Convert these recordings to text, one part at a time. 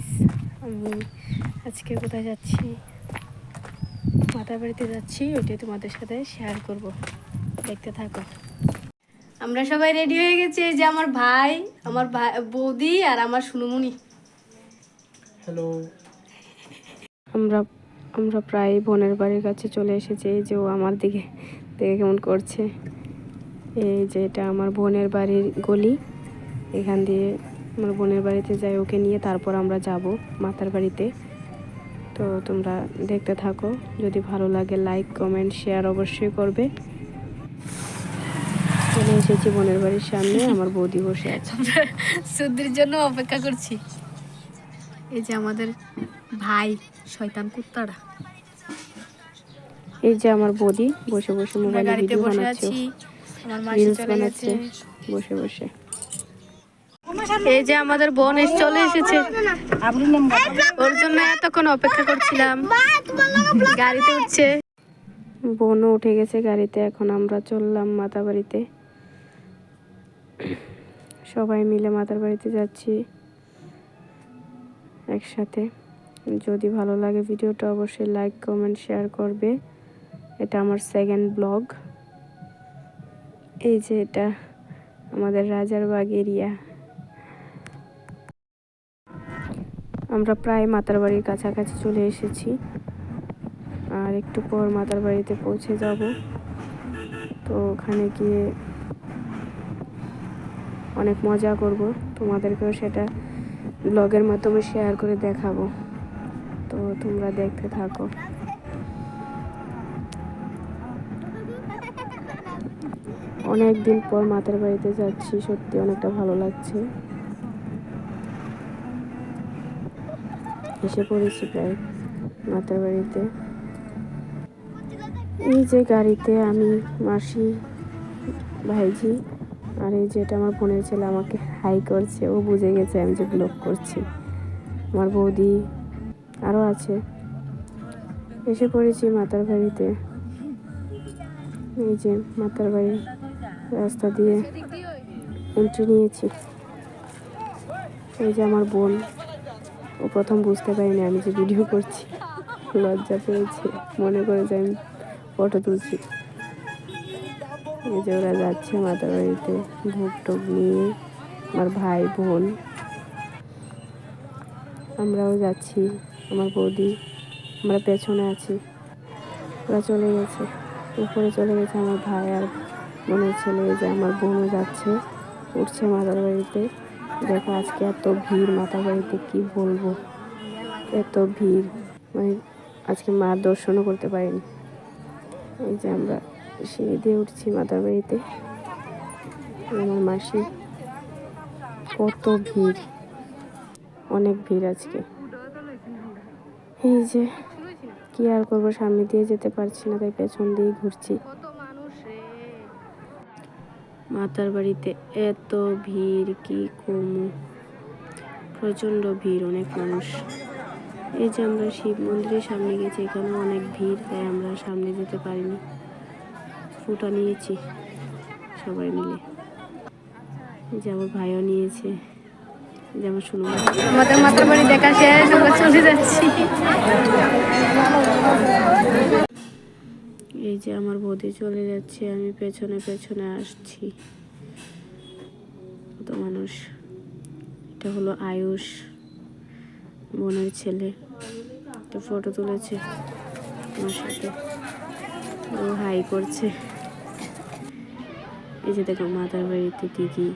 Guys, আমি আজকে কোথায় যাচ্ছি? মাতার বাড়িতে যাচ্ছি, ওইটাই তোমাদের সাথে শেয়ার করব, দেখতে থাকো। আমরা সবাই রেডি হয়ে গেছি। এই যে আমার ভাই, আমার বৌদি আর আমার সুনুমুনি। হ্যালো। আমরা প্রায় বোনের বাড়ির কাছে চলে এসেছি। এই যে ও আমার দিকে দেখে কেমন করছে। এই যে এটা আমার বোনের বাড়ির গলি, এখান দিয়ে আমার বোনের বাড়িতে যাই ওকে নিয়ে, তারপর আমরা যাব মাতার বাড়িতে। তো তোমরা দেখতে থাকো, যদি ভালো লাগে লাইক কমেন্ট শেয়ার অবশ্যই করবে। চলে এসেছি বোনের বাড়ির সামনে, আমার বৌদি বসে আছে, সুদ্রির জন্য অপেক্ষা করছি। এই যে আমাদের ভাই শয়তান কুত্তাটা, এই যে আমার বৌদি বসে বসে মোবাইলে ভিডিও বানাচ্ছে, রিলস বানাচ্ছে বসে বসে। এই যে আমাদের বোন চলে এসেছে, ওর জন্য এতক্ষণ অপেক্ষা করছিলাম। গাড়িতে উঠছে, বোনও উঠে গেছে গাড়িতে। এখন আমরা চললাম মাতার বাড়িতে, সবাই মিলে মাতার বাড়িতে যাচ্ছি একসাথে। যদি ভালো লাগে ভিডিওটা অবশ্যই লাইক কমেন্ট শেয়ার করবে। এটা আমার সেকেন্ড ব্লগ। এই যে এটা আমাদের রাজারবাগ এরিয়া। আমরা প্রায় মাতার বাড়ির কাছাকাছি চলে এসেছি, আর একটু পর মাতার বাড়িতে পৌঁছে যাব। তো ওখানে গিয়ে অনেক মজা করব, তোমাদেরকেও সেটা ব্লগের মাধ্যমে শেয়ার করে দেখাবো। তো তোমরা দেখতে থাকো। অনেক দিন পর মাতার বাড়িতে যাচ্ছি, সত্যি অনেকটা ভালো লাগছে। এসে পড়েছি প্রায় মাতার বাড়িতে। এই যে গাড়িতে আমি, মাসি, ভাইজি, আর এই যে এটা আমার বোনের ছেলে আমাকে হাই করছে, ও বুঝে গেছে আমি যে ব্লগ করছি। আমার বৌদি আরও আছে। এসে পড়েছি মাতার বাড়িতে। এই যে মাতার বাড়ি রাস্তা দিয়ে এন্ট্রি নিয়েছি। এই যে আমার বোন, ও প্রথম বুঝতে পারিনি আমি যে ভিডিও করছি, লজ্জা পেয়েছে, মনে করে যে আমি ফটো তুলছি। এই যে ওরা যাচ্ছে মাতার বাড়িতে ভোগ টোগ নিয়ে, আমার ভাই বোন, আমরাও যাচ্ছি, আমার বৌদি, আমরা পেছনে আছি। ওরা চলে গেছে, উপরে চলে গেছে আমার ভাই আর বোনের ছেলে। যে আমার বোনও যাচ্ছে, উঠছে মাতার বাড়িতে। দেখো আজকে এত ভিড় মাতার বাড়িতে, কি বলবো, এত ভিড়, মানে আজকে মার দর্শনও করতে পারিনি। এই যে আমরা সিঁড়ি দিয়ে উঠছি মাতার বাড়িতে, আমার মাসি। কত ভিড়, অনেক ভিড় আজকে। এই যে কি আর করবো, সামনে দিয়ে যেতে পারছি না, তাই পেছন দিয়ে ঘুরছি। মাতার বাড়িতে এত ভিড়, কি কমু, প্রচন্ড ভিড়, অনেক মানুষ। এই যে আমরা শিব মন্দিরের সামনে গেছি, এখানে অনেক ভিড়, তাই আমরা সামনে যেতে পারিনি। ফুটা নিয়েছি সবাই মিলে, যে আমার ভাইও নিয়েছে, যে আমার শুনো। আমাদের মাতার বাড়ি দেখা শেষ, আমরা চলে যাচ্ছি। এই যে আমার বৌদি চলে যাচ্ছে, আমি পেছনে পেছনে আসছি। কত মানুষ। এটা হলো আয়ুষ, বোনের ছেলে, একটা ফটো তুলেছে আমার সাথে, ও হাই করছে। এই যে দেখো মাতার বাড়িতে দিঘি,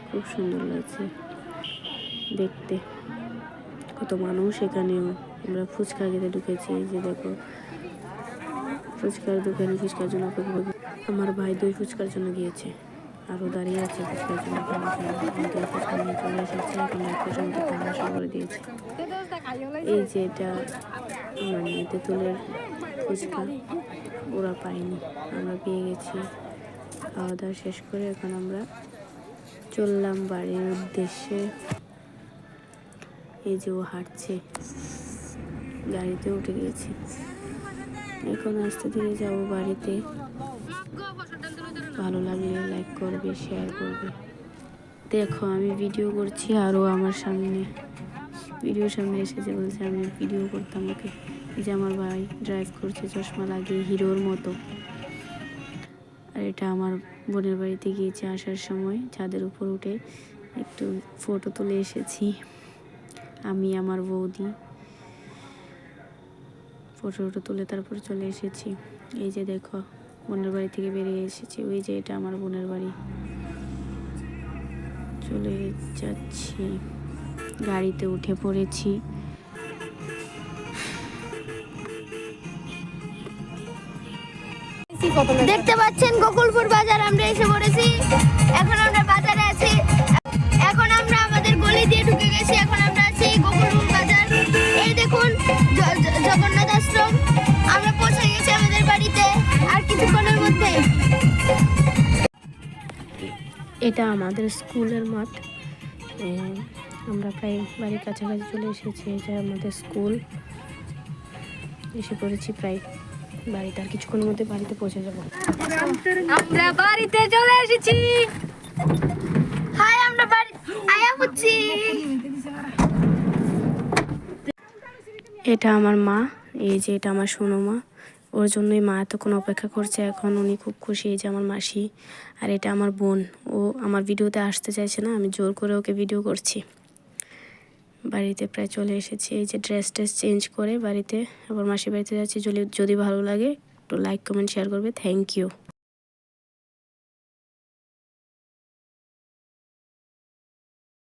খুব সুন্দর লাগছে দেখতে। কত মানুষ এখানেও। আমরা ফুচকা খেতে ঢুকেছি। এই যে দেখো ফুচকার দোকানে, ফুচকার জন্য আমার ভাই দই ফুচকার জন্য গিয়েছে, আরও দাঁড়িয়ে আছে ফুচকার জন্য। দই ফুচকা নিয়ে চলে এসেছে, এখন একটা মতো খাওয়া শুরু করে দিয়েছে। এই যে এটা মানে তেঁতুলের ফুচকা, ওরা পায়নি, আমরা পেয়ে গেছি। খাওয়া দাওয়া শেষ করে এখন আমরা চললাম বাড়ির উদ্দেশ্যে। এই যে ও হাঁটছে, গাড়িতে উঠে গিয়েছি, এখন আস্তে ধীরে যাবো বাড়িতে। ভালো লাগলে লাইক করবে, শেয়ার করবে। দেখো আমি ভিডিও করছি, আরও আমার সামনে ভিডিওর সামনে এসেছে, বলছে আমি ভিডিও করতাম ওকে। এই যে আমার ভাই ড্রাইভ করছে চশমা লাগিয়ে হিরোর মতো। আর এটা আমার বোনের বাড়িতে গিয়েছে আসার সময় ছাদের উপর উঠে একটু ফটো তুলে এসেছি। আমি আমার বৌদি ফটো তুলে তারপর চলে এসেছি। এই যে দেখো বোনের বাড়ি থেকে বেরিয়ে এসেছি, ওই যে এটা আমার বোনের বাড়ি। চলে যাচ্ছি, গাড়িতে উঠে পড়েছি। দেখতে পাচ্ছেন গোকুলপুর বাজার আমরা এসে পড়েছি। এখন আমরা বাজারে আছি। এখন আমরা আমাদের গলি দিয়ে ঢুকে গেছি। এখন আমরা আছি গোকুলপুর বাজার। এই দেখুন জগন্নাথ আশ্রম। আমরা পৌঁছে গেছি আমাদের বাড়িতে আর কিছুক্ষণের মধ্যে। এটা আমাদের স্কুলের মাঠ। আমরা প্রায় বাড়ির কাছাকাছি চলে এসেছি। এটা আমাদের স্কুল। এসে পড়েছি প্রায় বাড়িতে, আর কিছুক্ষণের মধ্যে বাড়িতে পৌঁছে যাব। আমরা বাড়িতে চলে এসেছি। হাই, আমরা বাড়ি আয়া হচ্ছি। এটা আমার মা, এই যে এটা আমার সোনো মা। ওর জন্যই মা এতক্ষণ অপেক্ষা করছে। এখন উনি খুব খুশি। এই যে আমার মাসি, আর এটা আমার বোন। ও আমার ভিডিওতে আসতে চাইছে না, আমি জোর করে ওকে ভিডিও করছি। বাড়িতে প্রায় চলে এসেছি। এই যে ড্রেস চেঞ্জ করে বাড়িতে আবার মাসির বাড়িতে যাচ্ছি। যদি ভালো লাগে একটু লাইক কমেন্ট শেয়ার করবে। Thank you.